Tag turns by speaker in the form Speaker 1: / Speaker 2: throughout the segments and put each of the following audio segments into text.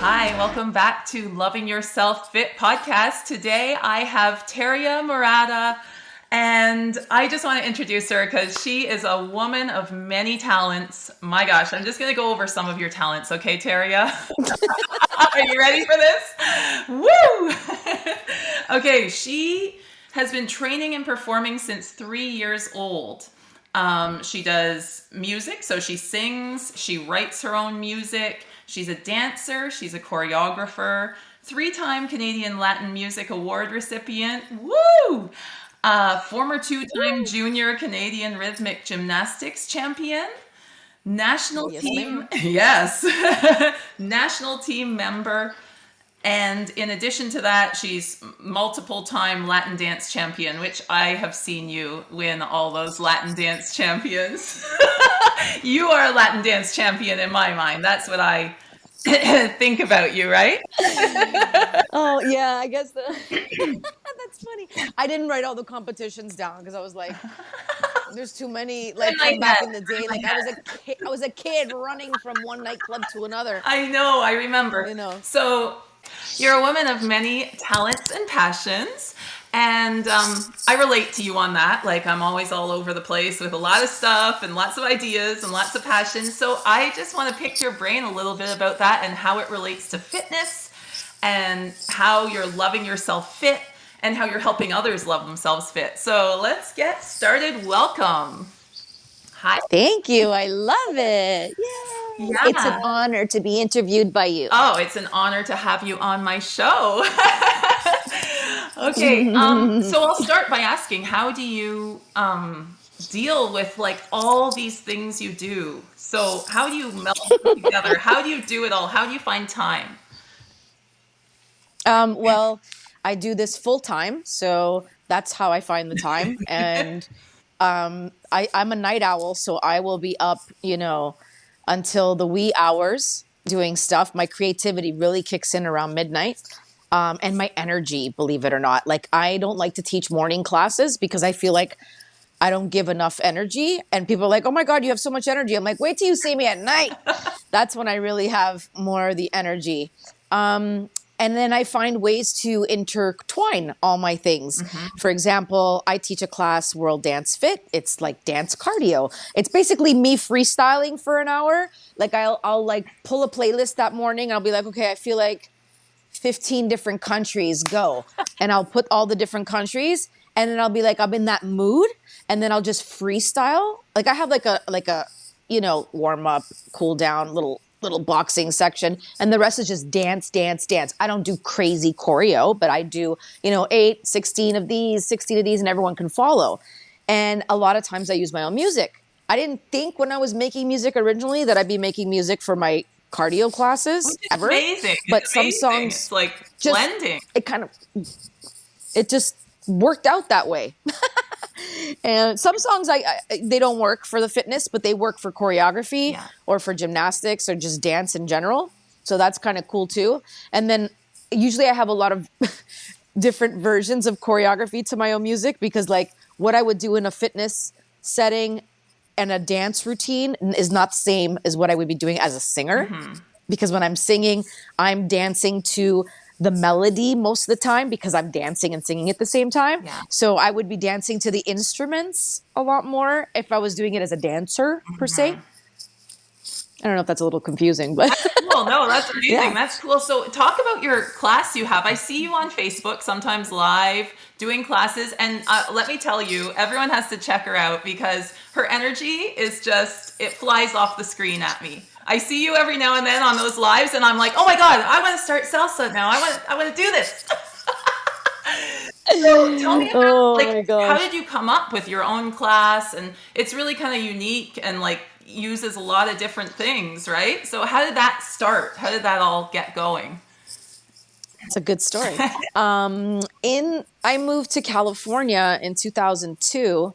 Speaker 1: Hi, welcome back to Loving Yourself Fit podcast. Today I have Teria Morada, and I just want to introduce her because she is a woman of many talents. My gosh, I'm just going to go over some of your talents, okay, Teria? Are you ready for this? Woo! Okay, she has been training and performing since 3 years old. She does music, so she sings, she writes her own music. She's a dancer, she's a choreographer, 3-time Canadian Latin Music Award recipient. Woo! Former 2-time Junior Canadian Rhythmic Gymnastics champion. National team, yes, national team member. And in addition to that, she's multiple-time Latin dance champion, which I have seen you win all those Latin dance champions. You are a Latin dance champion in my mind. That's what I think about you, right?
Speaker 2: Oh, yeah, I guess that's funny. I didn't write all the competitions down because I was like, there's too many, like from back in the day. Like I was a kid running from one nightclub to another.
Speaker 1: I know, I remember.
Speaker 2: You know.
Speaker 1: So you're a woman of many talents and passions. And I relate to you on that. Like, I'm always all over the place with a lot of stuff and lots of ideas and lots of passions. So I just want to pick your brain a little bit about that and how it relates to fitness and how you're loving yourself fit and how you're helping others love themselves fit. So let's get started. Welcome. Hi.
Speaker 2: Thank you. I love it. Yay.
Speaker 1: Yeah.
Speaker 2: It's an honor to be interviewed by you.
Speaker 1: Oh, it's an honor to have you on my show. Okay, so I'll start by asking, how do you deal with like all these things you do? So how do you melt them together? How do you do it all? How do you find time?
Speaker 2: Well, I do this full time, so that's how I find the time. And I'm a night owl, so I will be up, until the wee hours doing stuff. My creativity really kicks in around midnight. And my energy, believe it or not. Like, I don't like to teach morning classes because I feel like I don't give enough energy. And people are like, oh my God, you have so much energy. I'm like, wait till you see me at night. That's when I really have more of the energy. And then I find ways to intertwine all my things. Mm-hmm. For example, I teach a class, World Dance Fit. It's like dance cardio. It's basically me freestyling for an hour. Like I'll like pull a playlist that morning. And I'll be like, okay, I feel like 15 different countries, go. And I'll put all the different countries. And then I'll be like, I'm in that mood. And then I'll just freestyle. Like I have like a warm up, cool down, little boxing section, and the rest is just dance. I don't do crazy choreo, but I do, 8, 16 of these, 16 of these, and everyone can follow. And a lot of times I use my own music. I didn't think when I was making music originally that I'd be making music for my cardio classes ever.
Speaker 1: Amazing.
Speaker 2: But
Speaker 1: it's
Speaker 2: some
Speaker 1: amazing.
Speaker 2: songs
Speaker 1: it's like blending.
Speaker 2: It just worked out that way. And some songs they don't work for the fitness, but they work for choreography or for gymnastics or just dance in general. So that's kind of cool too. And then usually I have a lot of different versions of choreography to my own music because like what I would do in a fitness setting and a dance routine is not the same as what I would be doing as a singer. Mm-hmm. Because when I'm singing, I'm dancing to the melody most of the time because I'm dancing and singing at the same time. Yeah. So I would be dancing to the instruments a lot more if I was doing it as a dancer per se. I don't know if that's a little confusing, but
Speaker 1: that's cool. No, that's amazing. Yeah. That's cool. So talk about your class you have. I see you on Facebook, sometimes live, doing classes. And let me tell you, everyone has to check her out because her energy is just, it flies off the screen at me. I see you every now and then on those lives and I'm like, oh my God, I want to start salsa now. I want to do this. So tell me about how did you come up with your own class? And it's really kind of unique and like uses a lot of different things, right? So how did that start? How did that all get going?
Speaker 2: It's a good story. I moved to California in 2002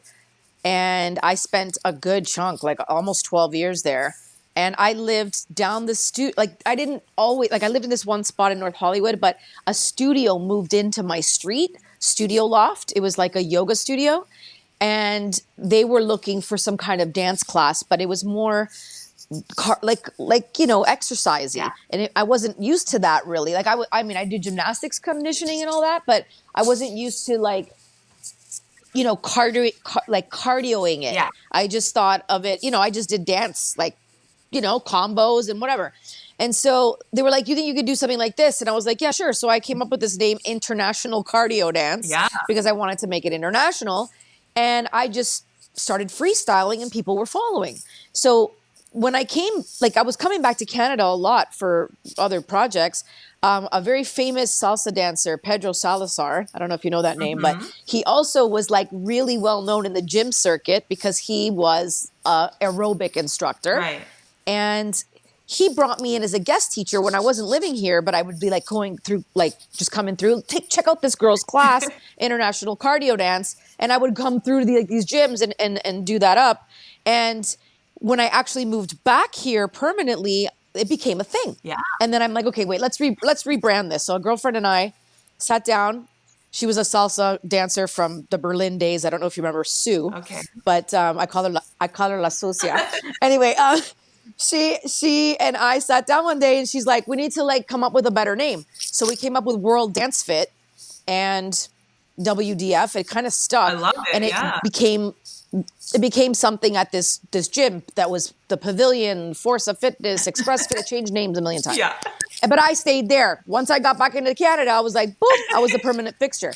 Speaker 2: and I spent a good chunk, like almost 12 years there. And I lived down the street, I lived in this one spot in North Hollywood, but a studio moved into my street, Studio Loft. It was like a yoga studio. And they were looking for some kind of dance class, but it was more exercisey,
Speaker 1: Yeah.
Speaker 2: and I wasn't used to that really. Like I mean, I do gymnastics conditioning and all that, but I wasn't used to like cardioing it.
Speaker 1: Yeah.
Speaker 2: I just thought of it, I just did dance, like, combos and whatever. And so they were like, you think you could do something like this? And I was like, yeah, sure. So I came up with this name, International Cardio Dance,
Speaker 1: Yeah.
Speaker 2: because I wanted to make it international. And I just started freestyling and people were following. So when I was coming back to Canada a lot for other projects. A very famous salsa dancer, Pedro Salazar. I don't know if you know that name, but
Speaker 1: Hmm.
Speaker 2: he also was like really well known in the gym circuit because he was a aerobic instructor.
Speaker 1: Right.
Speaker 2: And he brought me in as a guest teacher when I wasn't living here, but I would be like going through, like just coming through, check out this girl's class, international cardio dance. And I would come through these gyms and do that up. And when I actually moved back here permanently, it became a thing.
Speaker 1: Yeah.
Speaker 2: And then I'm like, okay, wait, let's rebrand this. So a girlfriend and I sat down. She was a salsa dancer from the Berlin days. I don't know if you remember Sue,
Speaker 1: Okay.
Speaker 2: but I call her La Sucia. Anyway, she and I sat down one day and she's like, we need to like come up with a better name. So we came up with World Dance Fit and WDF. It kind of
Speaker 1: I
Speaker 2: stuck,
Speaker 1: love it.
Speaker 2: and
Speaker 1: Yeah.
Speaker 2: it became something at this gym that was the Pavilion, Forza Fitness, Express Fit. It changed names a million times.
Speaker 1: Yeah.
Speaker 2: But I stayed there. Once I got back into Canada, I was like, boom, I was a permanent fixture.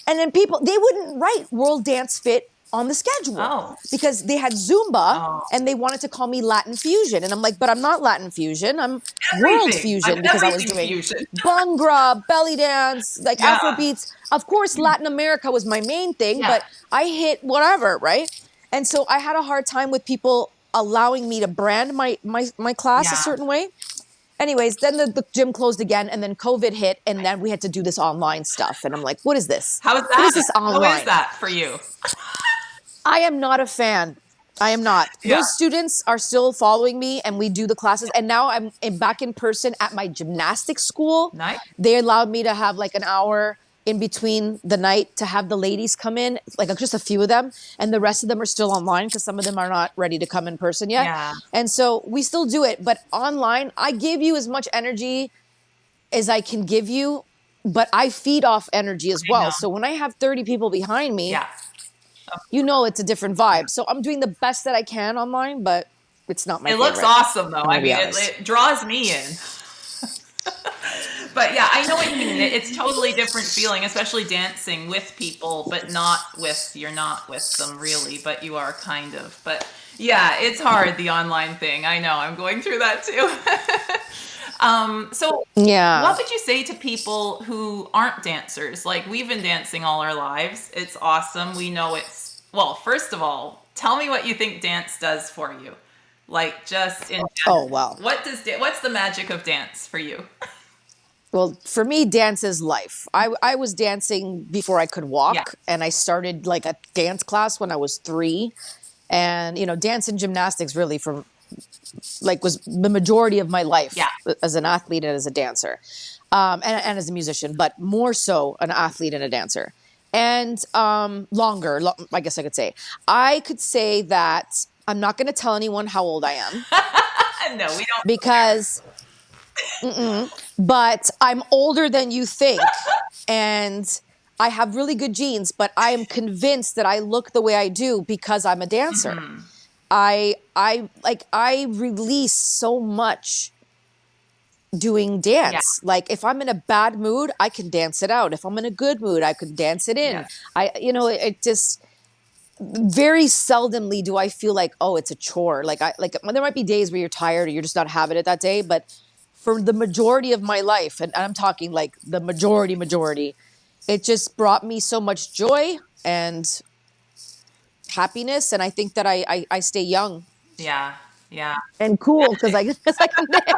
Speaker 2: And then they wouldn't write World Dance Fit on the schedule
Speaker 1: Oh.
Speaker 2: because they had Zumba
Speaker 1: Oh.
Speaker 2: and they wanted to call me Latin Fusion. And I'm like, but I'm not Latin Fusion. I'm World
Speaker 1: Everything.
Speaker 2: Fusion
Speaker 1: I'm
Speaker 2: because I was
Speaker 1: everything
Speaker 2: doing
Speaker 1: fusion.
Speaker 2: Bhangra, belly dance, like
Speaker 1: Yeah.
Speaker 2: Afro beats. Of course, Latin America was my main thing,
Speaker 1: Yeah.
Speaker 2: but I hit whatever, right? And so I had a hard time with people allowing me to brand my class a
Speaker 1: Yeah.
Speaker 2: certain way. Anyways, then the gym closed again, and then COVID hit, and then we had to do this online stuff. And I'm like, what is this?
Speaker 1: How is
Speaker 2: What
Speaker 1: that?
Speaker 2: is this
Speaker 1: How
Speaker 2: online?
Speaker 1: is that for you?
Speaker 2: I am not a fan. I am not.
Speaker 1: Yeah.
Speaker 2: Those students are still following me, and we do the classes. And now back in person at my gymnastics school.
Speaker 1: Nice.
Speaker 2: They allowed me to have like an hour in between the night to have the ladies come in, like just a few of them, and the rest of them are still online because some of them are not ready to come in person yet.
Speaker 1: Yeah.
Speaker 2: And so we still do it, but online, I give you as much energy as I can give you, but I feed off energy as
Speaker 1: know.
Speaker 2: well. So when I have 30 people behind me,
Speaker 1: Yeah.
Speaker 2: it's a different vibe. So I'm doing the best that I can online, but it's not my
Speaker 1: It
Speaker 2: favorite.
Speaker 1: looks awesome though.
Speaker 2: I'm gonna
Speaker 1: I
Speaker 2: be
Speaker 1: mean,
Speaker 2: honest.
Speaker 1: it draws me in. But yeah, I know what you mean. It's totally different feeling, especially dancing with people, but you're not with them really, but you are kind of. But yeah, it's hard, the online thing. I know, I'm going through that too. So
Speaker 2: Yeah.
Speaker 1: what would you say to people who aren't dancers? Like, we've been dancing all our lives. It's awesome. We know well, first of all, tell me what you think dance does for you. Like, just in
Speaker 2: Oh, wow.
Speaker 1: what's the magic of dance for you?
Speaker 2: Well, for me, dance is life. I was dancing before I could walk,
Speaker 1: Yeah.
Speaker 2: and I started like a dance class when I was 3. And, dance and gymnastics really was the majority of my life
Speaker 1: Yeah.
Speaker 2: as an athlete and as a dancer, and as a musician, but more so an athlete and a dancer. And I guess I could say. I could say that I'm not going to tell anyone how old I am
Speaker 1: No, we don't.
Speaker 2: because, but I'm older than you think. And I have really good genes, but I am convinced that I look the way I do because I'm a dancer. I release so much doing dance.
Speaker 1: Yeah.
Speaker 2: Like if I'm in a bad mood, I can dance it out. If I'm in a good mood, I could dance it in.
Speaker 1: Yeah.
Speaker 2: It just very seldomly do I feel like, oh, it's a chore. Like there might be days where you're tired or you're just not having it that day, but for the majority of my life, and I'm talking like the majority, it just brought me so much joy and happiness. And I think that I stay young
Speaker 1: Yeah. Yeah.
Speaker 2: and cool because I can dance.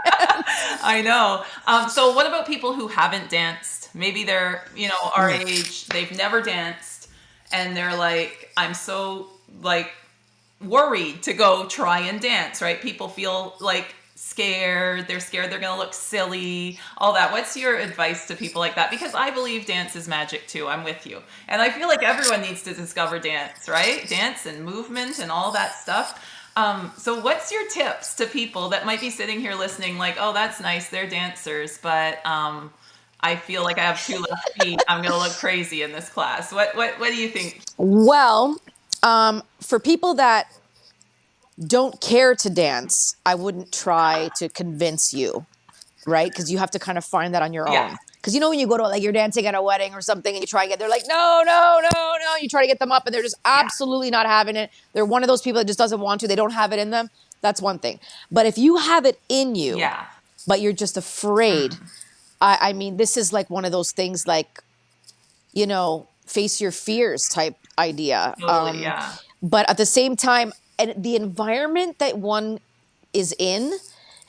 Speaker 1: I know. So what about people who haven't danced? Maybe they're, our age, they've never danced, and they're like, I'm so like worried to go try and dance, right? People feel like scared. They're scared they're going to look silly, all that. What's your advice to people like that? Because I believe dance is magic too. I'm with you. And I feel like everyone needs to discover dance, right? Dance and movement and all that stuff. So what's your tips to people that might be sitting here listening like, oh, that's nice, they're dancers, but I feel like I have two left feet. I'm gonna look crazy in this class. What do you think?
Speaker 2: Well, for people that don't care to dance, I wouldn't try to convince you, right? Because you have to kind of find that on your
Speaker 1: Yeah,
Speaker 2: own. Because you know when you go to like you're dancing at a wedding or something and you try to get, they're like, no, no, no, no. You try to get them up and they're just
Speaker 1: yeah,
Speaker 2: absolutely not having it. They're one of those people that just doesn't want to. They don't have it in them. That's one thing. But if you have it in you,
Speaker 1: yeah,
Speaker 2: but you're just afraid, I mean, this is like one of those things like, face your fears type idea.
Speaker 1: totally, yeah,
Speaker 2: But at the same time, and the environment that one is in,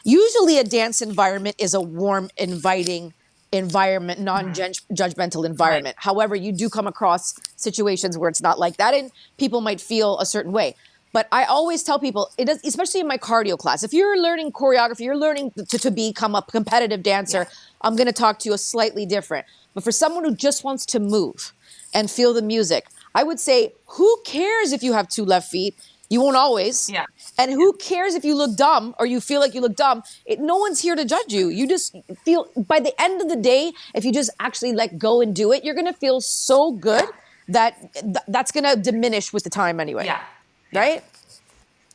Speaker 2: usually a dance environment is a warm, inviting environment, non-judgmental
Speaker 1: right,
Speaker 2: environment. However, you do come across situations where it's not like that and people might feel a certain way. But I always tell people, it is, especially in my cardio class, if you're learning choreography, you're learning to become a competitive
Speaker 1: yeah,
Speaker 2: dancer, I'm going to talk to you a slightly different. But for someone who just wants to move and feel the music, I would say, who cares if you have two left feet? You won't always.
Speaker 1: yeah,
Speaker 2: And who cares if you look dumb or you feel like you look dumb? No one's here to judge you. You just feel, by the end of the day, if you just actually let go and do it, you're going to feel so good that that's going to diminish with the time anyway.
Speaker 1: yeah, yeah,
Speaker 2: Right?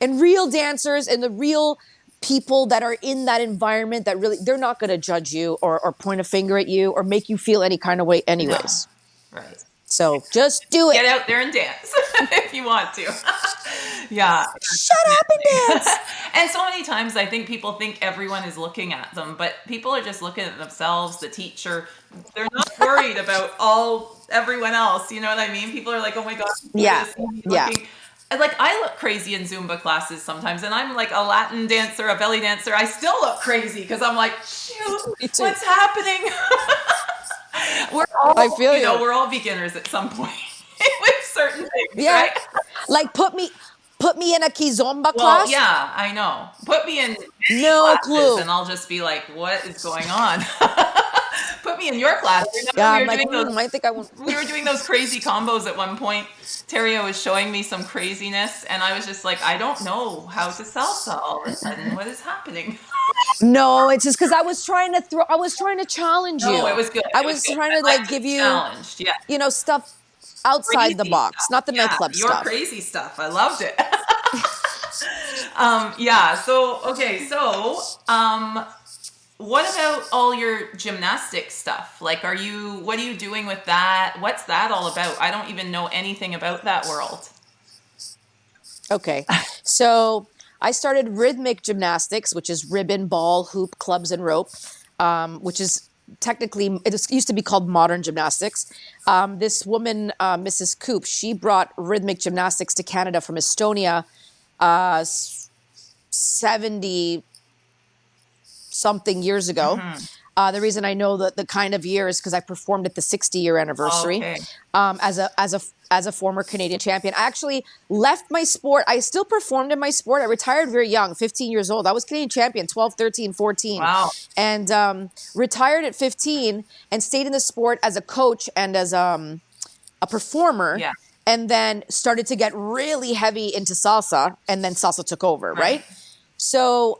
Speaker 2: And real dancers and the real people that are in that environment that really, they're not going to judge you or point a finger at you or make you feel any kind of way
Speaker 1: no,
Speaker 2: anyways.
Speaker 1: right.
Speaker 2: So just do it.
Speaker 1: Get out there and dance if you want to. Yeah.
Speaker 2: Shut up and dance.
Speaker 1: And so many times I think people think everyone is looking at them, but people are just looking at themselves, the teacher. They're not worried about everyone else. You know what I mean? People are like, oh my God,
Speaker 2: Yeah. Yeah.
Speaker 1: looking. And like I look crazy in Zumba classes sometimes, and I'm like a Latin dancer, a belly dancer. I still look crazy because I'm like, shoot,
Speaker 2: Me too.
Speaker 1: what's happening? We're all,
Speaker 2: I feel you.
Speaker 1: we're all beginners at some point with certain things,
Speaker 2: Yeah.
Speaker 1: right?
Speaker 2: Like put me in a kizomba
Speaker 1: Well,
Speaker 2: class.
Speaker 1: yeah, I know. Put me in
Speaker 2: No
Speaker 1: classes
Speaker 2: clue.
Speaker 1: and I'll just be like, what is going on? Put me in your class. Remember
Speaker 2: Yeah,
Speaker 1: we
Speaker 2: I'm
Speaker 1: were
Speaker 2: like,
Speaker 1: doing those
Speaker 2: I think I won't.
Speaker 1: we were doing those crazy combos at one point. Teria was showing me some craziness and I was just like, I don't know how to salsa all of a sudden. What is happening?
Speaker 2: No, it's just because I was trying to challenge
Speaker 1: No,
Speaker 2: you.
Speaker 1: it was good.
Speaker 2: I
Speaker 1: It was
Speaker 2: was
Speaker 1: good.
Speaker 2: trying
Speaker 1: I
Speaker 2: to like
Speaker 1: like to
Speaker 2: give
Speaker 1: be
Speaker 2: you,
Speaker 1: challenged. Yeah.
Speaker 2: stuff outside the
Speaker 1: Crazy
Speaker 2: box,
Speaker 1: stuff.
Speaker 2: not the
Speaker 1: Yeah,
Speaker 2: nightclub
Speaker 1: your
Speaker 2: stuff.
Speaker 1: crazy stuff. I loved it. Yeah. So okay. So what about all your gymnastics stuff? Like, what are you doing with that? What's that all about? I don't even know anything about that world.
Speaker 2: Okay. So I started rhythmic gymnastics, which is ribbon, ball, hoop, clubs, and rope, which is technically, used to be called modern gymnastics. This woman, Mrs. Coop, she brought rhythmic gymnastics to Canada from Estonia 70 something years ago. The reason I know the kind of year is because I performed at the 60-year anniversary
Speaker 1: Okay.
Speaker 2: as a former Canadian champion. I actually left my sport. I still performed in my sport. I retired very young, 15 years old. I was Canadian champion, 12, 13, 14.
Speaker 1: Wow.
Speaker 2: And retired at 15 and stayed in the sport as a coach and as a performer.
Speaker 1: Yeah.
Speaker 2: And then started to get really heavy into salsa, and then salsa took over, right? So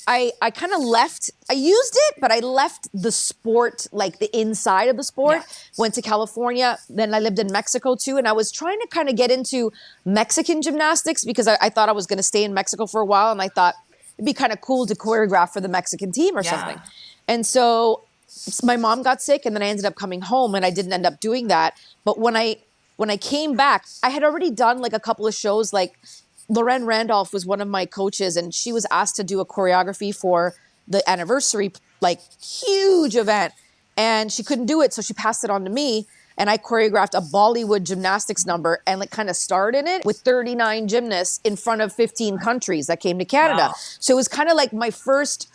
Speaker 2: I kind of left. I used it, but I left the sport, like the inside of the sport.
Speaker 1: Yeah.
Speaker 2: Went to California. Then I lived in Mexico too. And I was trying to kind of get into Mexican gymnastics because I thought I was going to stay in Mexico for a while. And I thought it'd be kind of cool to choreograph for the Mexican team or
Speaker 1: Yeah.
Speaker 2: something. And so my mom got sick and then I ended up coming home and I didn't end up doing that. But when I came back, I had already done like a couple of shows. Like Loren Randolph was one of my coaches and she was asked to do a choreography for the anniversary, like huge event. And she couldn't do it. So she passed it on to me. And I choreographed a Bollywood gymnastics number and like kind of starred in it with 39 gymnasts in front of 15 countries that came to Canada.
Speaker 1: Wow.
Speaker 2: So it was kind of like my first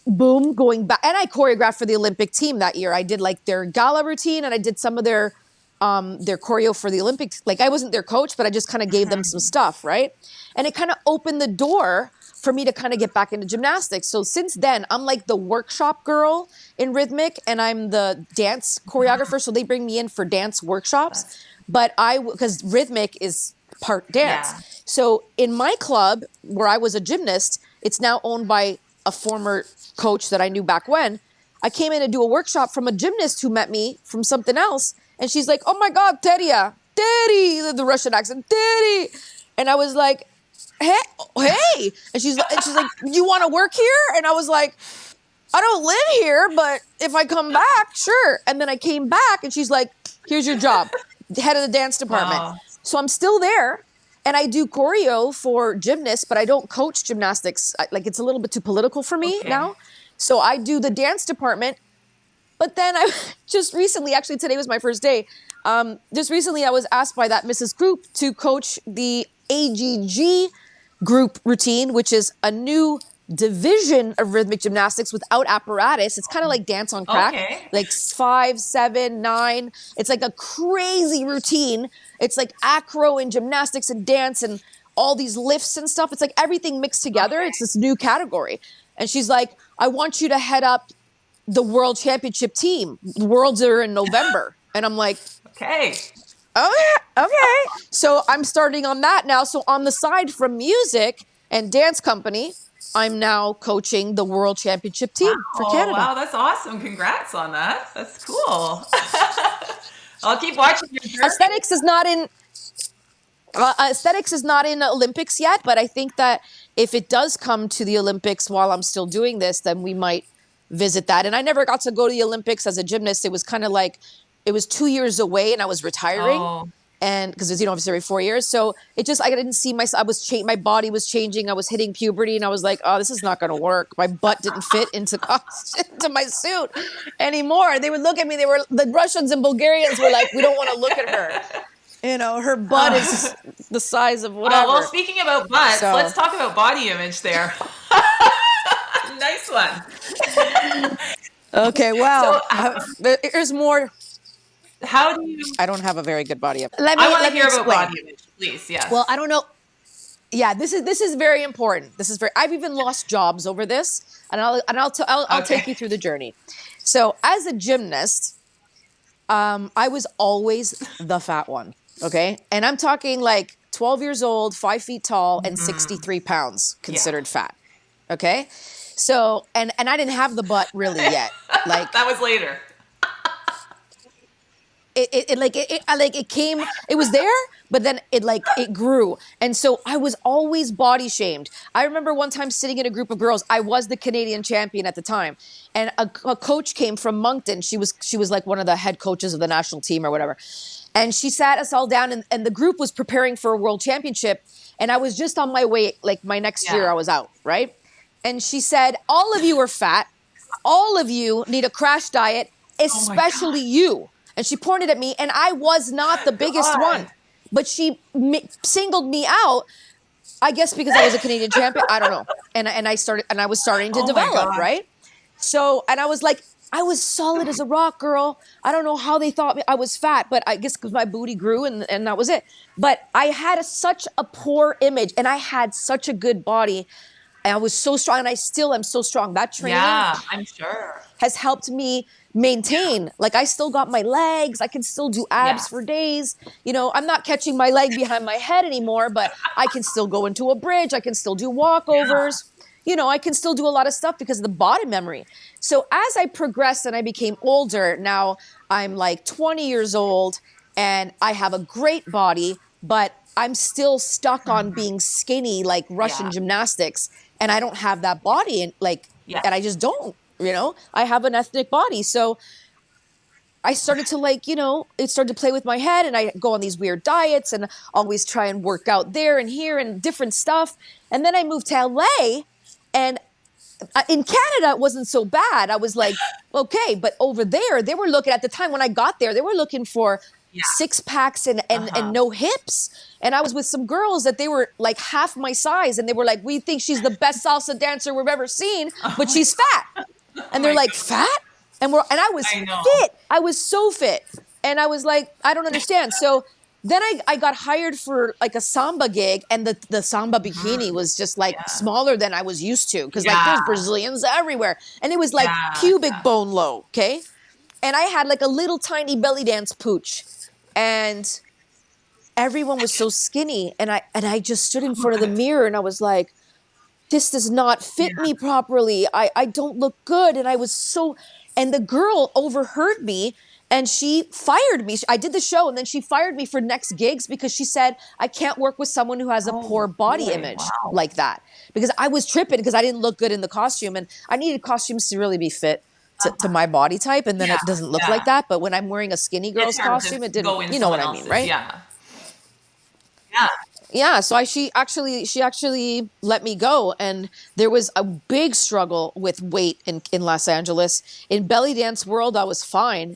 Speaker 2: boom going back. And I choreographed for the Olympic team that year. I did like their gala routine and I did some of their choreo for the Olympics. Like I wasn't their coach, but I just kind of gave them some stuff, right? And it kind of opened the door for me to kind of get back into gymnastics. So since then, I'm like the workshop girl in rhythmic and I'm the dance choreographer. So they bring me in for dance workshops. But because rhythmic is part dance.
Speaker 1: Yeah.
Speaker 2: So in my club where I was a gymnast, it's now owned by a former coach that I knew back when. I came in to do a workshop from a gymnast who met me from something else. And she's like, oh my God, Teria, the Russian accent, Teri. And I was like, hey. And she's like, you want to work here? And I was like, I don't live here, but if I come back, sure. And then I came back and she's like, here's your job, head of the dance department.
Speaker 1: Wow.
Speaker 2: So I'm still there. And I do choreo for gymnasts, but I don't coach gymnastics. It's a little bit too political for me now. So I do the dance department. But then I just recently, actually today was my first day. Just recently I was asked by that Mrs. Group to coach the AGG group routine, which is a new division of rhythmic gymnastics without apparatus. It's kind of like dance on crack, like 5, 7, 9. It's like a crazy routine. It's like acro and gymnastics and dance and all these lifts and stuff. It's like everything mixed together. It's this new category. And she's like, I want you to head up the world championship team. The worlds are in November. And I'm like,
Speaker 1: okay.
Speaker 2: Oh, yeah, okay. So I'm starting on that now. So on the side from music and dance company, I'm now coaching the world championship team for Canada.
Speaker 1: Wow, that's awesome. Congrats on that. That's cool. I'll keep watching your journey.
Speaker 2: Aesthetics is not in Olympics yet, but I think that if it does come to the Olympics while I'm still doing this, then we might visit that. And I never got to go to the Olympics as a gymnast. It was kind of like, it was 2 years away and I was retiring. And because it's, obviously every 4 years. So I didn't see myself. My body was changing. I was hitting puberty and I was like, oh, this is not going to work. My butt didn't fit into my suit anymore. They would look at me. The Russians and Bulgarians were like, we don't want to look at her. Her butt is the size of whatever.
Speaker 1: Well, speaking about butts, let's talk about body image there. Nice one.
Speaker 2: Okay, well, there's more.
Speaker 1: How do you?
Speaker 2: I don't have a very good body image.
Speaker 1: I want to hear about body image, please. Yes.
Speaker 2: Well, I don't know. Yeah, this is very important. I've even lost jobs over this, and I'll take you through the journey. So, as a gymnast, I was always the fat one. Okay, and I'm talking like 12 years old, 5 feet tall, and 63 pounds, considered fat. Okay, so and I didn't have the butt really yet. Like
Speaker 1: that was later.
Speaker 2: It came, it was there, but then it grew. And so I was always body shamed. I remember one time sitting in a group of girls. I was the Canadian champion at the time. And a coach came from Moncton. She was like one of the head coaches of the national team or whatever. And she sat us all down and the group was preparing for a world championship. And I was just on my way, like my next year I was out, right? And she said, all of you are fat. All of you need a crash diet, especially you. And she pointed at me, and I was not the biggest one. But she singled me out, I guess because I was a Canadian champion. I don't know. And I was starting to develop, right? So, and I was like, I was solid as a rock, girl. I don't know how they thought I was fat, but I guess because my booty grew and that was it. But I had such a poor image, and I had such a good body. And I was so strong, and I still am so strong. That training,
Speaker 1: I'm sure,
Speaker 2: has helped me maintain. Like I still got my legs. I can still do abs for days. I'm not catching my leg behind my head anymore, but I can still go into a bridge. I can still do walkovers. I can still do a lot of stuff because of the body memory. So as I progressed and I became older, now I'm like 20 years old and I have a great body, but I'm still stuck on being skinny like Russian gymnastics. And I don't have that body and and I just don't. I have an ethnic body. So I started to it started to play with my head and I go on these weird diets and always try and work out there and here and different stuff. And then I moved to LA and in Canada, it wasn't so bad. I was like, okay, but over there, they were looking at the time when I got there, they were looking for 6 packs and no hips. And I was with some girls that they were like half my size and they were like, we think she's the best salsa dancer we've ever seen, but she's fat. And they're like, fat? And I was fit. I was so fit. And I was like, I don't understand. So then I got hired for like a samba gig and the samba bikini was just like smaller than I was used to. Cause like there's Brazilians everywhere. And it was like pubic bone low. Okay. And I had like a little tiny belly dance pooch. And everyone was so skinny, and I just stood in front of the mirror and I was like, this does not
Speaker 1: Yeah.
Speaker 2: fit me properly. I don't look good. And I was so, and the girl overheard me and she fired me. I did the show and then she fired me for next gigs because she said, I can't work with someone who has a
Speaker 1: Oh,
Speaker 2: poor body
Speaker 1: really?
Speaker 2: image
Speaker 1: Wow.
Speaker 2: like that. Because I was tripping because I didn't look good in the costume and I needed costumes to really be fit to my body type. And then
Speaker 1: Yeah.
Speaker 2: it doesn't look
Speaker 1: Yeah.
Speaker 2: like that. But when I'm wearing a skinny
Speaker 1: It's
Speaker 2: girl's
Speaker 1: hard to
Speaker 2: costume, it didn't,
Speaker 1: go in
Speaker 2: you know what
Speaker 1: someone
Speaker 2: I mean,
Speaker 1: else's.
Speaker 2: right?
Speaker 1: Yeah. Yeah.
Speaker 2: Yeah, so she actually let me go, and there was a big struggle with weight in Los Angeles. In belly dance world I was fine,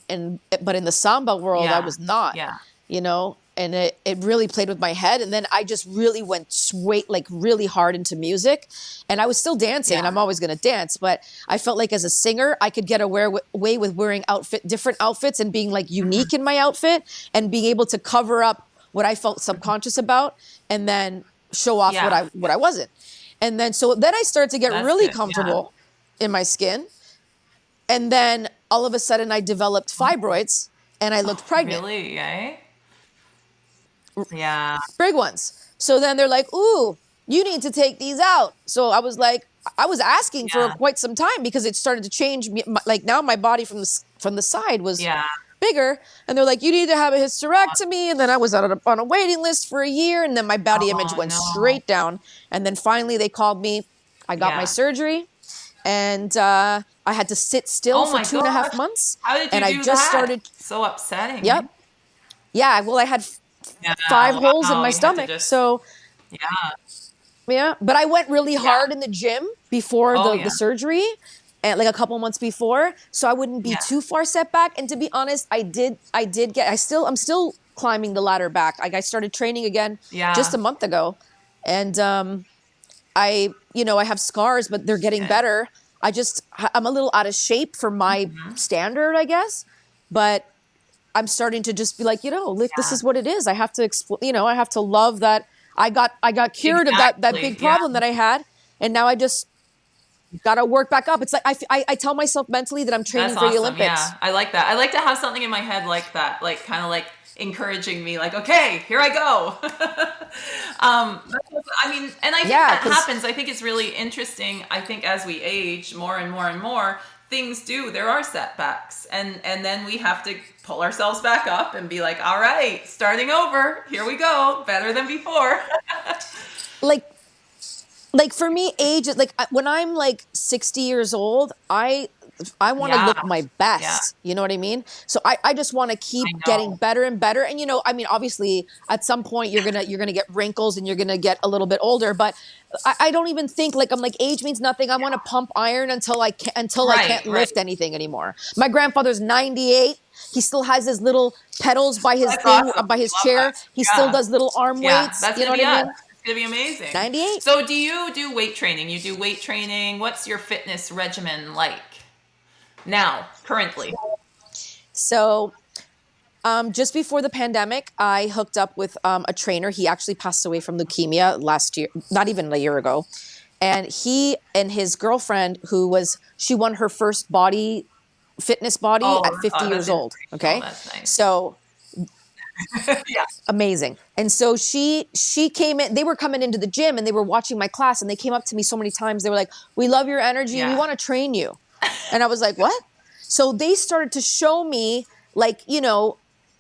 Speaker 2: but in the samba world I
Speaker 1: Yeah.
Speaker 2: was not,
Speaker 1: Yeah.
Speaker 2: you know, and it really played with my head. And then I just really went like really hard into music, and I was still dancing and
Speaker 1: Yeah.
Speaker 2: I'm always going to dance, but I felt like as a singer I could get away with wearing different outfits and being like unique in my outfit and being able to cover up what I felt subconscious about and then show off
Speaker 1: Yeah.
Speaker 2: what I wasn't. And then I started to get
Speaker 1: That's
Speaker 2: really
Speaker 1: good. Yeah.
Speaker 2: comfortable in my skin. And then all of a sudden I developed fibroids and I looked pregnant.
Speaker 1: Really? Eh? Yeah.
Speaker 2: Big ones. So then they're like, "Ooh, you need to take these out." So I was like, I was asking for
Speaker 1: Yeah.
Speaker 2: quite some time because it started to change. Like now my body from the side was
Speaker 1: Yeah.
Speaker 2: bigger, and they're like, "You need to have a hysterectomy." And then I was on a waiting list for a year, and then my body image
Speaker 1: Oh
Speaker 2: went
Speaker 1: no.
Speaker 2: straight down. And then finally they called me. I got my
Speaker 1: Yeah.
Speaker 2: surgery, and I had to sit still
Speaker 1: Oh
Speaker 2: for
Speaker 1: my
Speaker 2: 2.5
Speaker 1: gosh.
Speaker 2: months.
Speaker 1: How did
Speaker 2: And
Speaker 1: you
Speaker 2: I
Speaker 1: do
Speaker 2: just
Speaker 1: that?
Speaker 2: started.
Speaker 1: So upsetting.
Speaker 2: Yep.
Speaker 1: Eh?
Speaker 2: Yeah. Well, I had
Speaker 1: Yeah.
Speaker 2: 5 holes in
Speaker 1: Wow.
Speaker 2: my
Speaker 1: You had to
Speaker 2: stomach,
Speaker 1: just.
Speaker 2: so
Speaker 1: Yeah.
Speaker 2: yeah, but I went really
Speaker 1: Yeah.
Speaker 2: hard in the gym before
Speaker 1: Oh
Speaker 2: the
Speaker 1: yeah.
Speaker 2: surgery, and like a couple months before, so I wouldn't be
Speaker 1: Yeah.
Speaker 2: too far set back. And to be honest, I'm still climbing the ladder back. Like I started training again just
Speaker 1: Yeah.
Speaker 2: a month ago, and I have scars, but they're getting
Speaker 1: Good.
Speaker 2: better. I'm a little out of shape for my standard, I guess, but I'm starting to just be like, like this
Speaker 1: Yeah.
Speaker 2: is what it is. I have to I have to love that I got cured of that
Speaker 1: Exactly.
Speaker 2: big
Speaker 1: Yeah.
Speaker 2: problem that I had, and now I just got to work back up. It's like I tell myself mentally that I'm
Speaker 1: That's
Speaker 2: training for the
Speaker 1: awesome.
Speaker 2: Olympics.
Speaker 1: Yeah. I like that. I like to have something in my head like that, like kind of like encouraging me, like, okay, here I go. I mean, and I think
Speaker 2: Yeah,
Speaker 1: that
Speaker 2: because
Speaker 1: happens. I think it's really interesting. I think as we age more and more and more, things there are setbacks. And then we have to pull ourselves back up and be like, all right, starting over. Here we go. Better than before.
Speaker 2: like for me, age is like when I'm like 60 years old, I want to
Speaker 1: Yeah.
Speaker 2: look my
Speaker 1: Yeah.
Speaker 2: best. You know what I mean? So I just want to keep
Speaker 1: I
Speaker 2: getting
Speaker 1: know.
Speaker 2: better and better. And I mean, obviously, at some point you're gonna get wrinkles and you're gonna get a little bit older. But I don't even think like I'm like age means nothing. I want to pump iron until I
Speaker 1: Right.
Speaker 2: can't
Speaker 1: Right.
Speaker 2: lift anything anymore. My grandfather's 98. He still has his little pedals by his
Speaker 1: That's
Speaker 2: thing
Speaker 1: awesome.
Speaker 2: by his
Speaker 1: I love
Speaker 2: chair.
Speaker 1: that.
Speaker 2: He still
Speaker 1: Yeah.
Speaker 2: does little arm
Speaker 1: Yeah,
Speaker 2: weights.
Speaker 1: that's
Speaker 2: You know
Speaker 1: gonna
Speaker 2: what
Speaker 1: be
Speaker 2: I
Speaker 1: us.
Speaker 2: mean?
Speaker 1: It's gonna be amazing.
Speaker 2: 98.
Speaker 1: So, do you do weight training? You do weight training. What's your fitness regimen like now, currently?
Speaker 2: So just before the pandemic, I hooked up with a trainer. He actually passed away from leukemia last year, not even a year ago. And he and his girlfriend, she won her first fitness body
Speaker 1: Oh,
Speaker 2: at 50
Speaker 1: that's
Speaker 2: years old.
Speaker 1: inspirational.
Speaker 2: Okay.
Speaker 1: That's nice.
Speaker 2: So
Speaker 1: Yeah.
Speaker 2: amazing. And so she came in, they were coming into the gym and they were watching my class and they came up to me so many times. They were like, "We love your energy. We
Speaker 1: Yeah.
Speaker 2: want to train you." And I was like, "What?" So they started to show me like,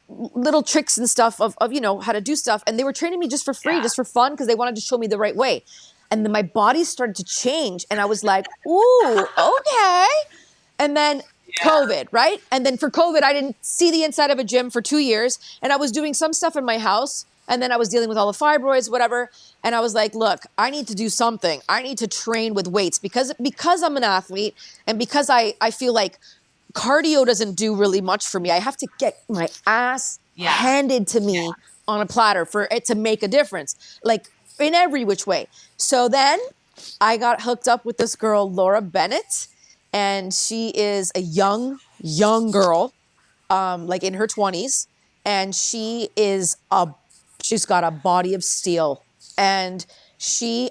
Speaker 2: little tricks and stuff of how to do stuff. And they were training me just for free,
Speaker 1: Yeah.
Speaker 2: just for fun, because they wanted to show me the right way. And then my body started to change and I was like, "Ooh, okay." And then
Speaker 1: Yeah.
Speaker 2: COVID, right? And then for COVID, I didn't see the inside of a gym for 2 years. And I was doing some stuff in my house. And then I was dealing with all the fibroids, whatever. And I was like, look, I need to do something. I need to train with weights because I'm an athlete and because I feel like cardio doesn't do really much for me. I have to get my ass
Speaker 1: Yeah.
Speaker 2: handed to me
Speaker 1: Yeah.
Speaker 2: on a platter for it to make a difference, like in every which way. So then I got hooked up with this girl, Laura Bennett, and she is a young girl, like in her 20s, and she's got a body of steel. And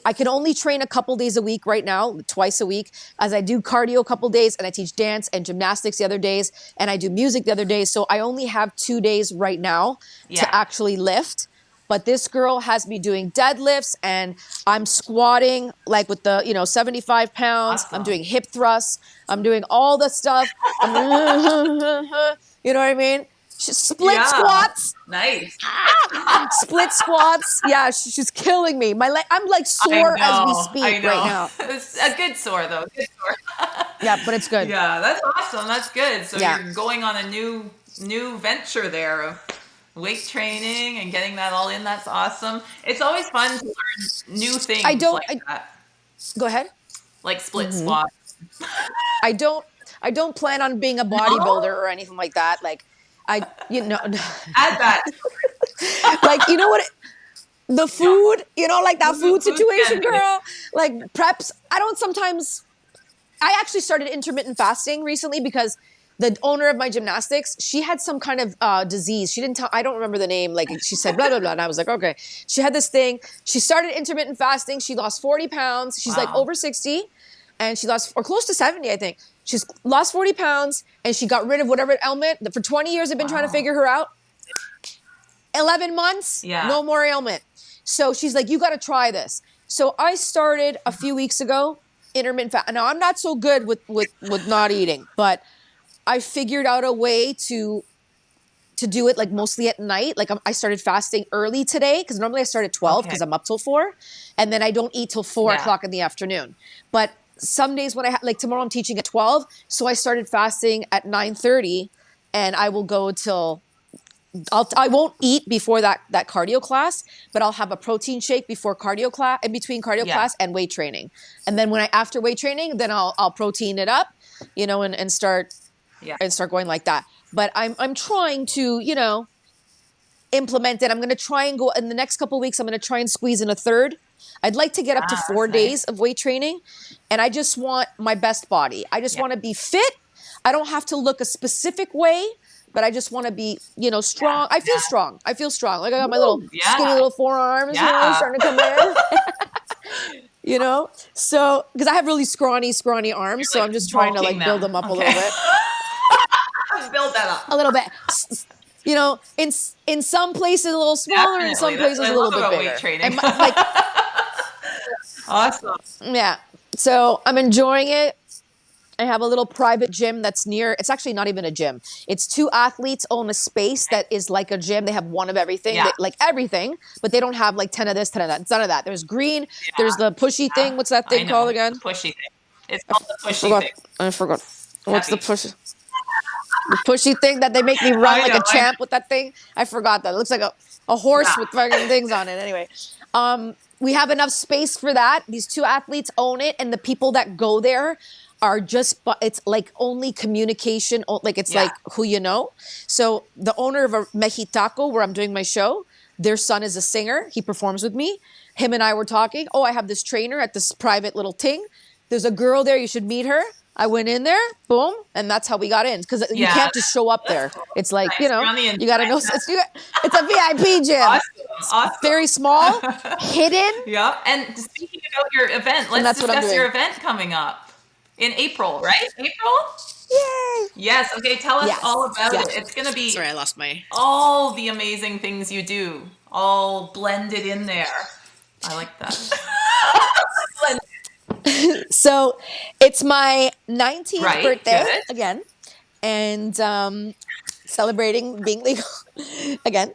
Speaker 2: I can only train a couple days a week right now, twice a week, as I do cardio a couple days and I teach dance and gymnastics the other days and I do music the other days. So I only have 2 days right now
Speaker 1: Yeah.
Speaker 2: to actually lift. but this girl has me doing deadlifts, and I'm squatting like with the 75 pounds. I'm
Speaker 1: Awesome.
Speaker 2: doing hip thrusts. I'm doing all the stuff. I'm you know what I mean? Split
Speaker 1: Yeah.
Speaker 2: squats.
Speaker 1: Nice.
Speaker 2: Split squats. Yeah, she's killing me. I'm like
Speaker 1: I
Speaker 2: sore as we
Speaker 1: know.
Speaker 2: speak
Speaker 1: I
Speaker 2: right
Speaker 1: know.
Speaker 2: now.
Speaker 1: It's a good sore though. Good sore.
Speaker 2: Yeah, but it's good.
Speaker 1: Yeah, that's awesome. That's good. So
Speaker 2: Yeah.
Speaker 1: you're going on a new venture there of weight training and getting that all in. That's awesome. It's always fun to learn new
Speaker 2: I
Speaker 1: things
Speaker 2: don't
Speaker 1: like
Speaker 2: I
Speaker 1: that,
Speaker 2: Go ahead.
Speaker 1: like split squat.
Speaker 2: I don't I don't plan on being a bodybuilder
Speaker 1: No,
Speaker 2: or anything like that. Like I
Speaker 1: add that.
Speaker 2: like what the
Speaker 1: Yeah,
Speaker 2: food, like that food
Speaker 1: food
Speaker 2: situation,
Speaker 1: tempting.
Speaker 2: girl. Like preps. I actually started intermittent fasting recently because the owner of my gymnastics, she had some kind of disease. She didn't tell, I don't remember the name. Like she said, blah, blah, blah. And I was like, okay. She had this thing. She started intermittent fasting. She lost 40 pounds. She's like
Speaker 1: Wow.
Speaker 2: over 60 and she lost, or close to 70, I think. She's lost 40 pounds and she got rid of whatever ailment. For 20 years, I've been trying to
Speaker 1: Wow.
Speaker 2: figure her out. 11 months,
Speaker 1: Yeah.
Speaker 2: no more ailment. So she's like, you got to try this. So I started a few weeks ago, intermittent fast. Now I'm not so good with not eating, but I figured out a way to do it like mostly at night. Like I started fasting early today because normally I start at 12
Speaker 1: Okay.
Speaker 2: because I'm up till 4, and then I don't eat till 4
Speaker 1: Yeah.
Speaker 2: o'clock in the afternoon. But some days when like tomorrow I'm teaching at 12, so I started fasting at 9:30, and I will go till I won't eat before that cardio class, but I'll have a protein shake before cardio class, in between cardio
Speaker 1: Yeah.
Speaker 2: class and weight training. And then after weight training, then I'll protein it up, and start
Speaker 1: Yeah.
Speaker 2: going like that. But I'm trying to, implement it. I'm going to try and go in the next couple of weeks. I'm going to try and squeeze in a third. I'd like to get up to
Speaker 1: Ah,
Speaker 2: 4
Speaker 1: that's
Speaker 2: days
Speaker 1: nice.
Speaker 2: of weight training, and I just want my best body. I just
Speaker 1: Yeah.
Speaker 2: want to be fit. I don't have to look a specific way, but I just want to be, strong. I feel
Speaker 1: Yeah.
Speaker 2: strong. I feel strong. Like I got my little
Speaker 1: Woo, yeah.
Speaker 2: skinny little forearms,
Speaker 1: Yeah.
Speaker 2: starting to come in. So because I have really scrawny arms, so
Speaker 1: Like
Speaker 2: I'm just trying to
Speaker 1: bulking
Speaker 2: like build
Speaker 1: them.
Speaker 2: them up a
Speaker 1: Okay.
Speaker 2: little bit.
Speaker 1: Build that up.
Speaker 2: A little bit. In some places a little smaller, in some
Speaker 1: Definitely. That's
Speaker 2: places
Speaker 1: what I
Speaker 2: a little
Speaker 1: love
Speaker 2: bit
Speaker 1: about
Speaker 2: bigger.
Speaker 1: weight training.
Speaker 2: And like,
Speaker 1: Awesome.
Speaker 2: yeah. So I'm enjoying it. I have a little private gym that's near. It's actually not even a gym. It's 2 athletes own a space that is like a gym. They have one of everything,
Speaker 1: Yeah.
Speaker 2: like everything, but they don't have like 10 of this, 10 of that. It's none of that. There's green.
Speaker 1: Yeah.
Speaker 2: There's the pushy thing. What's that
Speaker 1: I
Speaker 2: thing called
Speaker 1: know.
Speaker 2: again?
Speaker 1: The pushy thing. It's called the
Speaker 2: I
Speaker 1: pushy
Speaker 2: forgot.
Speaker 1: thing.
Speaker 2: I forgot. What's the
Speaker 1: Happy.
Speaker 2: push? The pushy thing that they make me run
Speaker 1: I
Speaker 2: like
Speaker 1: know.
Speaker 2: a champ with that thing. I forgot that. It looks like a horse
Speaker 1: Yeah.
Speaker 2: with fucking things on it. Anyway, we have enough space for that. These 2 athletes own it, and the people that go there are it's like only communication. Like it's
Speaker 1: Yeah.
Speaker 2: like who you know. So the owner of a Mexitaco, where I'm doing my show, their son is a singer. He performs with me. Him and I were talking. Oh, I have this trainer at this private little ting. There's a girl there. You should meet her. I went in there, boom, and that's how we got in. Because you
Speaker 1: Yeah.
Speaker 2: can't just show up there.
Speaker 1: Cool.
Speaker 2: It's like,
Speaker 1: Nice. You're on the
Speaker 2: you got to know.
Speaker 1: inside.
Speaker 2: It's a VIP gym.
Speaker 1: Awesome.
Speaker 2: Very small, hidden.
Speaker 1: Yeah. And speaking about your event, let's
Speaker 2: that's what I'm
Speaker 1: discuss your
Speaker 2: doing.
Speaker 1: event coming up in April, right? April?
Speaker 2: Yay.
Speaker 1: Yes. Okay. Tell us
Speaker 2: Yes.
Speaker 1: all about
Speaker 2: Yeah.
Speaker 1: it. It's going to be
Speaker 2: Sorry, I lost my.
Speaker 1: all the amazing things you do, all blended in there. I like that. Blended.
Speaker 2: So it's my 19th
Speaker 1: Right,
Speaker 2: birthday
Speaker 1: good.
Speaker 2: again, and celebrating being legal again.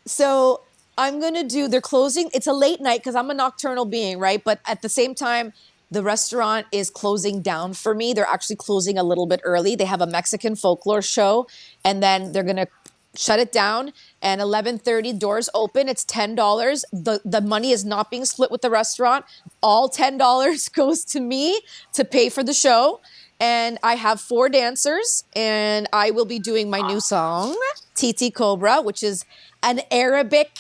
Speaker 2: So I'm gonna do. They're closing. It's a late night because I'm a nocturnal being, right? But at the same time, the restaurant is closing down for me. They're actually closing a little bit early. They have a Mexican folklore show, and then they're gonna shut it down. And 11:30 doors open. It's $10. The money is not being split with the restaurant. All $10 goes to me to pay for the show. And I have 4 dancers, and I will be doing my new song, Titi Cobra, which is an Arabic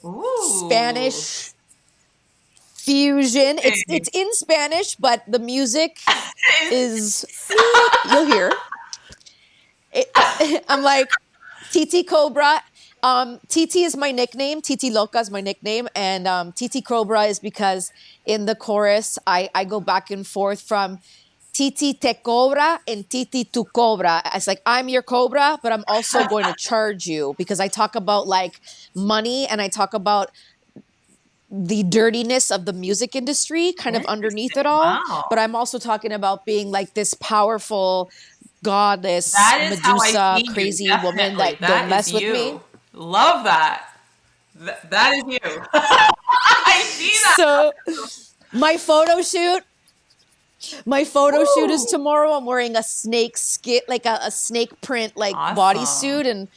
Speaker 1: Ooh.
Speaker 2: Spanish fusion.
Speaker 1: Okay.
Speaker 2: It's in Spanish, but the music is you'll hear. I'm like Titi Cobra. Titi is my nickname. Titi Loca is my nickname, and Titi Cobra is because in the chorus I go back and forth from Titi te cobra and Titi tu cobra. It's like, I'm your cobra, but I'm also going to charge you, because I talk about like money, and I talk about the dirtiness of the music industry kind of underneath it
Speaker 1: Interesting.
Speaker 2: all.
Speaker 1: Wow.
Speaker 2: But I'm also talking about being like this powerful goddess,
Speaker 1: That is how I
Speaker 2: Medusa,
Speaker 1: see you.
Speaker 2: crazy woman
Speaker 1: Definitely.
Speaker 2: that don't
Speaker 1: That is
Speaker 2: mess with me.
Speaker 1: you. Love that. That is you. I see that.
Speaker 2: So my photo shoot, my photo shoot is
Speaker 1: Woo.
Speaker 2: tomorrow. I'm wearing a snake skin, like a snake print, like
Speaker 1: Awesome.
Speaker 2: bodysuit and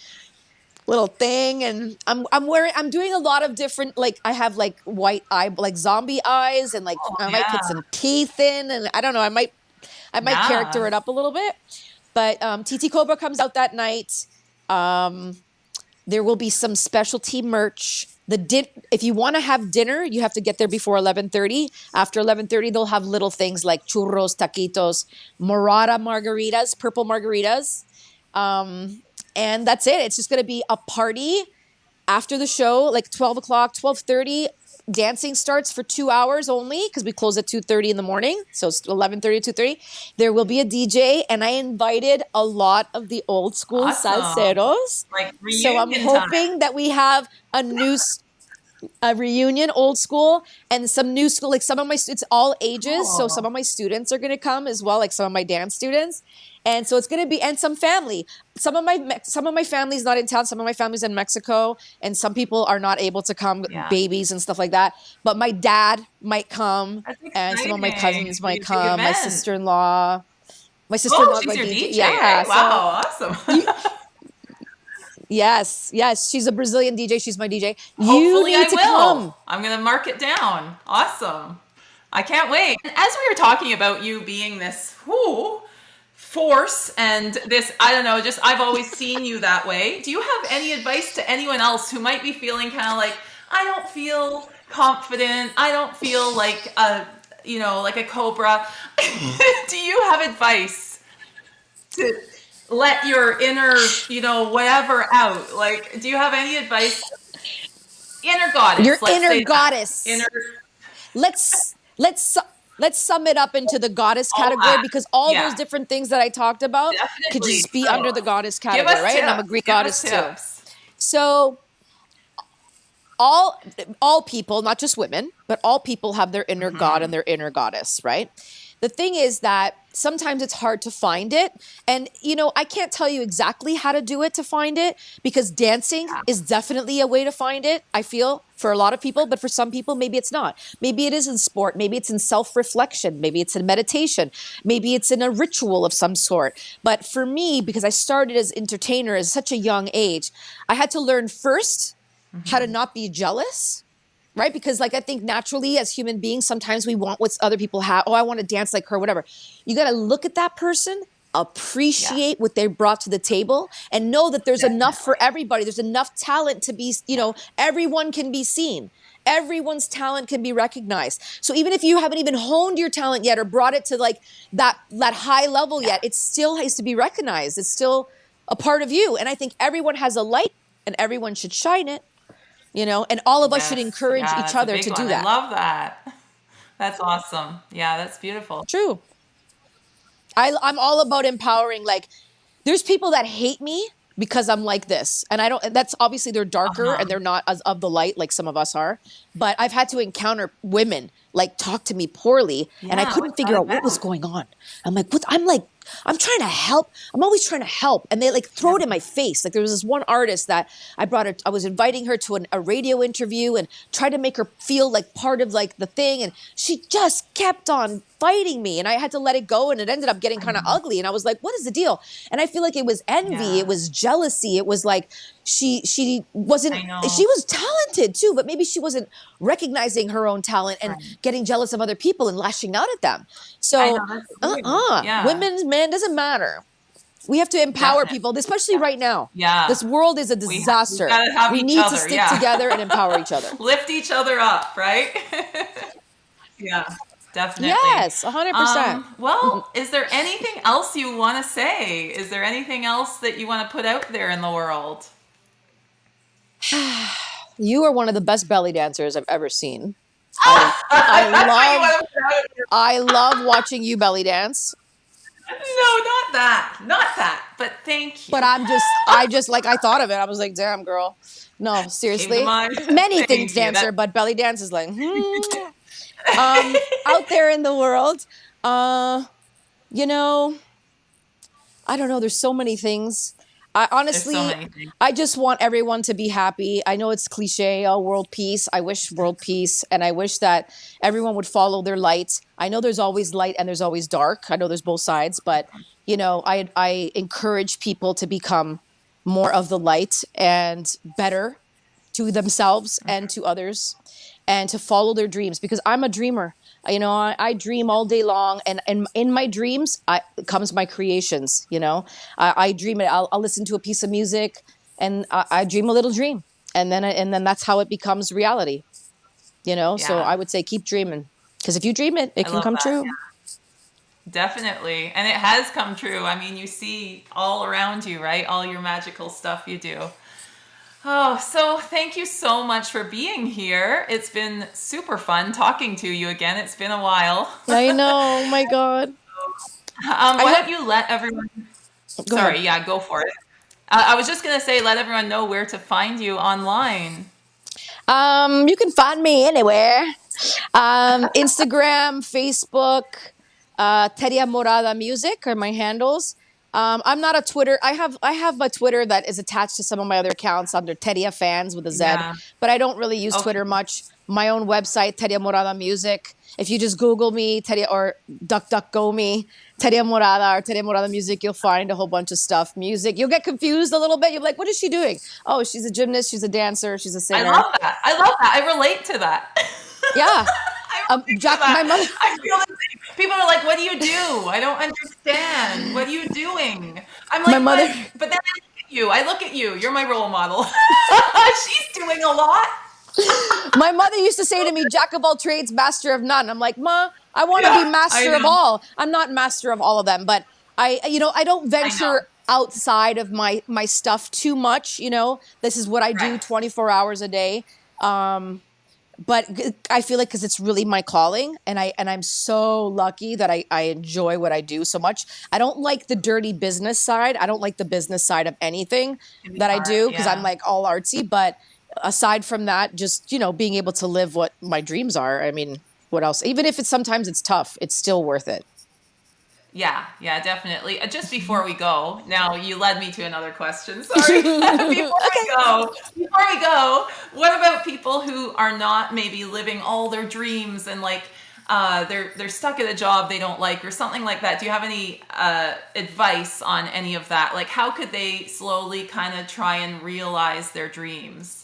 Speaker 2: little thing. And I'm doing a lot of different, like I have like white eye, like zombie eyes, and like
Speaker 1: Oh,
Speaker 2: I might put
Speaker 1: yeah.
Speaker 2: some teeth in, and I don't know, I might character
Speaker 1: Yeah.
Speaker 2: it up a little bit. But TT Cobra comes out that night. Um, there will be some specialty merch. If you want to have dinner, you have to get there before 11:30. After 11:30, they'll have little things like churros, taquitos, morada margaritas, purple margaritas. Um, and that's it. It's just going to be a party after the show, like 12 o'clock, 12:30. Dancing starts for 2 hours only, because we close at 2:30 in the morning. So it's 11:30 to 2:30. There will be a DJ, and I invited a lot of the old school
Speaker 1: Awesome.
Speaker 2: salseros.
Speaker 1: Like
Speaker 2: So I'm
Speaker 1: reunion time.
Speaker 2: hoping that we have a reunion, old school, and some new school. Like some of my, it's all ages. So some
Speaker 1: Cool.
Speaker 2: of my students are going to come as well, like some of my dance students. And so it's going to be, and some family. Some of my family's not in town. Some of my family's in Mexico, and some people are not able to come,
Speaker 1: Yeah.
Speaker 2: babies and stuff like that. But my dad might come,
Speaker 1: That's
Speaker 2: and some of my
Speaker 1: exciting.
Speaker 2: cousins
Speaker 1: It'll be
Speaker 2: might
Speaker 1: a big
Speaker 2: come. My
Speaker 1: event.
Speaker 2: sister-in-law, my
Speaker 1: Oh,
Speaker 2: sister-in-law is
Speaker 1: she's
Speaker 2: my
Speaker 1: your
Speaker 2: DJ.
Speaker 1: DJ, eh?
Speaker 2: Yeah. So
Speaker 1: Wow, awesome.
Speaker 2: you, yes, she's a Brazilian DJ. She's my DJ. You
Speaker 1: Hopefully I
Speaker 2: need to
Speaker 1: will.
Speaker 2: come.
Speaker 1: I'm going to mark it down. Awesome. I can't wait. And as we were talking about you being this force and this, I don't know, just I've always seen you that way. Do you have any advice to anyone else who might be feeling kind of like, I don't feel confident. I don't feel like like a cobra. Do you have advice to let your inner, whatever out? Like, do you have any advice? Inner
Speaker 2: Your
Speaker 1: goddess, let's
Speaker 2: inner
Speaker 1: say that. Inner,
Speaker 2: goddess. Let's let's sum it up into the goddess
Speaker 1: all
Speaker 2: category,
Speaker 1: that.
Speaker 2: because all those
Speaker 1: Yeah,
Speaker 2: different things that I talked about could
Speaker 1: definitely.
Speaker 2: just be under
Speaker 1: So,
Speaker 2: the goddess
Speaker 1: give
Speaker 2: category,
Speaker 1: us
Speaker 2: right? And I'm a
Speaker 1: tips.
Speaker 2: Greek
Speaker 1: Give us
Speaker 2: goddess too.
Speaker 1: tips.
Speaker 2: So all all people, not just women, but all people have their inner god and their inner goddess, right? The thing is that sometimes it's hard to find it. And, I can't tell you exactly how to do it to find it, because dancing is definitely a way to find it, I feel, for a lot of people. But for some people, maybe it's not. Maybe it is in sport. Maybe it's in self-reflection. Maybe it's in meditation. Maybe it's in a ritual of some sort. But for me, because I started as entertainer at such a young age, I had to learn first how to not be jealous, right? Because like I think naturally as human beings, sometimes we want what other people have. Oh, I want to dance like her, whatever. You got to look at that person,
Speaker 1: Yeah,
Speaker 2: appreciate what they brought to the table, and know that there's enough for
Speaker 1: definitely.
Speaker 2: everybody. There's enough talent to be, everyone can be seen. Everyone's talent can be recognized. So even if you haven't even honed your talent yet or brought it to like that high level
Speaker 1: Yeah.
Speaker 2: yet, it still has to be recognized. It's still a part of you. And I think everyone has a light, and everyone should shine it, and all of us should
Speaker 1: Yes.
Speaker 2: encourage
Speaker 1: Yeah,
Speaker 2: each
Speaker 1: that's a
Speaker 2: other
Speaker 1: big
Speaker 2: to
Speaker 1: one.
Speaker 2: do
Speaker 1: I
Speaker 2: that.
Speaker 1: love that. That's awesome. Yeah, that's beautiful.
Speaker 2: True. I'm all about empowering. Like, there's people that hate me because I'm like this. And I don't, that's obviously they're darker
Speaker 1: Uh-huh.
Speaker 2: and they're not as of the light like some of us are. But I've had to encounter women like talk to me poorly, and I
Speaker 1: Yeah,
Speaker 2: couldn't
Speaker 1: what's that
Speaker 2: figure out what was
Speaker 1: about?
Speaker 2: going on. I'm like, what? I'm trying to help. I'm always trying to help. And they like throw it in my face. Like there was this one artist that I was inviting her to a radio interview and tried to make her feel like part of like the thing. And she just kept on fighting me, and I had to let it go. And it ended up getting kind of ugly. And I was like, what is the deal? And I feel like it was envy. It
Speaker 1: Yeah,
Speaker 2: was jealousy. It was like, she wasn't,
Speaker 1: I
Speaker 2: she
Speaker 1: know.
Speaker 2: was talented too, but maybe she wasn't recognizing her own talent and
Speaker 1: Right.
Speaker 2: getting jealous of other people and lashing out at them.
Speaker 1: I know
Speaker 2: So,
Speaker 1: that's weird. Yeah,
Speaker 2: women, man, doesn't matter. We have to empower
Speaker 1: definitely.
Speaker 2: people, especially
Speaker 1: Yeah.
Speaker 2: right now.
Speaker 1: Yeah.
Speaker 2: This world is a
Speaker 1: We
Speaker 2: disaster.
Speaker 1: gotta have
Speaker 2: We
Speaker 1: each
Speaker 2: need to
Speaker 1: other.
Speaker 2: stick
Speaker 1: Yeah.
Speaker 2: together and empower each other.
Speaker 1: Lift each other up, right? Yeah, definitely.
Speaker 2: Yes, 100%.
Speaker 1: Well, is there anything else you want to say? Is there anything else that you want to put out there in the world?
Speaker 2: You are one of the best belly dancers I've ever seen. I
Speaker 1: That's what you
Speaker 2: love
Speaker 1: want to put out there.
Speaker 2: I love watching you belly dance.
Speaker 1: not that. Not that. But thank you.
Speaker 2: But like, I thought of it. I was like, damn, girl. No,
Speaker 1: Came to
Speaker 2: seriously.
Speaker 1: mind.
Speaker 2: Many
Speaker 1: Thank
Speaker 2: things
Speaker 1: you.
Speaker 2: dancer, but belly dance is like, out there in the world. You know, I don't know. There's so many things. I
Speaker 1: There's so
Speaker 2: honestly,
Speaker 1: many things.
Speaker 2: I just want everyone to be happy. I know it's cliche, oh, world peace. I wish world peace, and I wish that everyone would follow their light. I know there's always light and there's always dark. I know there's both sides, but I encourage people to become more of the light and better to themselves and to others, and to follow their dreams, because I'm a dreamer. I dream all day long, and in my dreams comes my creations. I dream it. I'll listen to a piece of music, and I dream a little dream, and then that's how it becomes reality. So
Speaker 1: Yeah.
Speaker 2: I would say keep dreaming, because if you dream it, it
Speaker 1: I
Speaker 2: can
Speaker 1: love
Speaker 2: come
Speaker 1: that,
Speaker 2: true.
Speaker 1: yeah. Definitely. And it has come true. I mean, you see all around you, right? All your magical stuff you do. Oh, so thank you so much for being here. It's been super fun talking to you again. It's been a while.
Speaker 2: I know. Oh my God.
Speaker 1: Why don't you let everyone...
Speaker 2: Go
Speaker 1: Sorry,
Speaker 2: ahead.
Speaker 1: yeah, go for it. I was just going to say, let everyone know where to find you online.
Speaker 2: You can find me anywhere. Instagram, Facebook, Teria Morada Music are my handles. I'm not a Twitter. I have a Twitter that is attached to some of my other accounts under Teria Fans with a Z,
Speaker 1: Yeah.
Speaker 2: but I don't really use
Speaker 1: Okay.
Speaker 2: Twitter much. My own website, Teria Morada Music. If you just Google me, Teria, or DuckDuckGo me, Teria Morada or Teria Morada Music, you'll find a whole bunch of stuff. Music. You'll get confused a little bit. You'll be like, what is she doing? Oh, she's a gymnast. She's a dancer. She's a
Speaker 1: I
Speaker 2: singer.
Speaker 1: love that. I love that. I relate to that.
Speaker 2: Yeah.
Speaker 1: I relate to
Speaker 2: Jack,
Speaker 1: that.
Speaker 2: my mother.
Speaker 1: I feel the same. People are like, what do you do? I don't understand. What are you doing? I'm
Speaker 2: My
Speaker 1: like,
Speaker 2: mother.
Speaker 1: but then I look at you. I look at you. You're my role model. She's doing a lot.
Speaker 2: My mother used to say to me, "Jack of all trades, master of none." I'm like, "Ma, I want to be
Speaker 1: Yeah, I
Speaker 2: master of
Speaker 1: know.
Speaker 2: all. I'm not master of all of them, but I don't
Speaker 1: I know.
Speaker 2: venture outside of my stuff too much. This is what I do
Speaker 1: Right.
Speaker 2: 24 hours a day. But I feel like because it's really my calling, and I'm so lucky that I enjoy what I do so much. I don't like the dirty business side. I don't like the business side of anything that I do, because I'm
Speaker 1: Yeah.
Speaker 2: like all artsy. But aside from that, just being able to live what my dreams are. I mean, what else? Even if sometimes it's tough, it's still worth it.
Speaker 1: Yeah, definitely. Just before we go, now you led me to another question. Sorry. Before we go, what about people who are not maybe living all their dreams, and like they're stuck at a job they don't like or something like that? Do you have any advice on any of that? Like, how could they slowly kind of try and realize their dreams?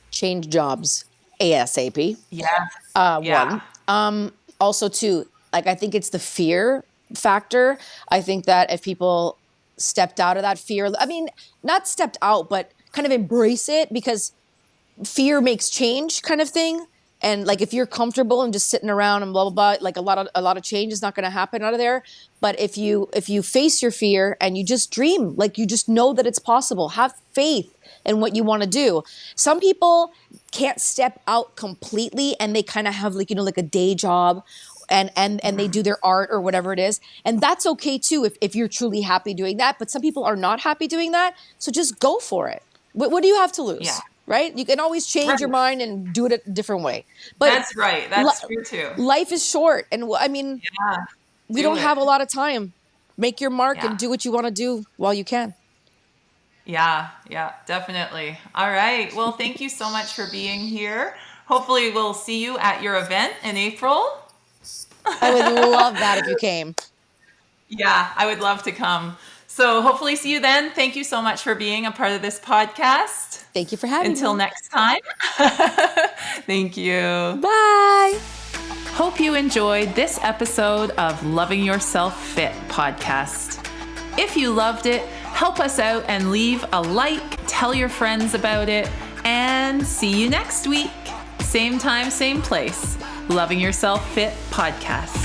Speaker 2: Change jobs ASAP.
Speaker 1: Yeah.
Speaker 2: One. Also, two, like, I think it's the fear factor. I think that if people stepped out of that fear, I mean, not stepped out, but kind of embrace it, because fear makes change, kind of thing. And like, if you're comfortable and just sitting around and blah blah blah, like a lot of change is not going to happen out of there. But if you face your fear and you just dream, like, you just know that it's possible, have faith in what you want to do. Some people can't step out completely, and they kind of have like like a day job, and they do their art or whatever it is, and that's okay too if you're truly happy doing that. But some people are not happy doing that, so just go for it. What do you have to lose?
Speaker 1: Yeah.
Speaker 2: Right? You can always change your mind and do it a different way. But
Speaker 1: That's right. That's true too.
Speaker 2: life is short, and I mean,
Speaker 1: Yeah.
Speaker 2: we
Speaker 1: Do
Speaker 2: don't
Speaker 1: it.
Speaker 2: have a lot of time. Make your mark
Speaker 1: Yeah.
Speaker 2: and do what you want to do while you can.
Speaker 1: Yeah, definitely. All right. Well, thank you so much for being here. Hopefully we'll see you at your event in April.
Speaker 2: I would love that if you came.
Speaker 1: Yeah, I would love to come. So hopefully see you then. Thank you so much for being a part of this podcast.
Speaker 2: Thank you for having
Speaker 1: Until
Speaker 2: me.
Speaker 1: next time. Thank you.
Speaker 2: Bye.
Speaker 1: Hope you enjoyed this episode of Loving Yourself Fit podcast. If you loved it, help us out and leave a like, tell your friends about it, and see you next week. Same time, same place. Loving Yourself Fit podcast.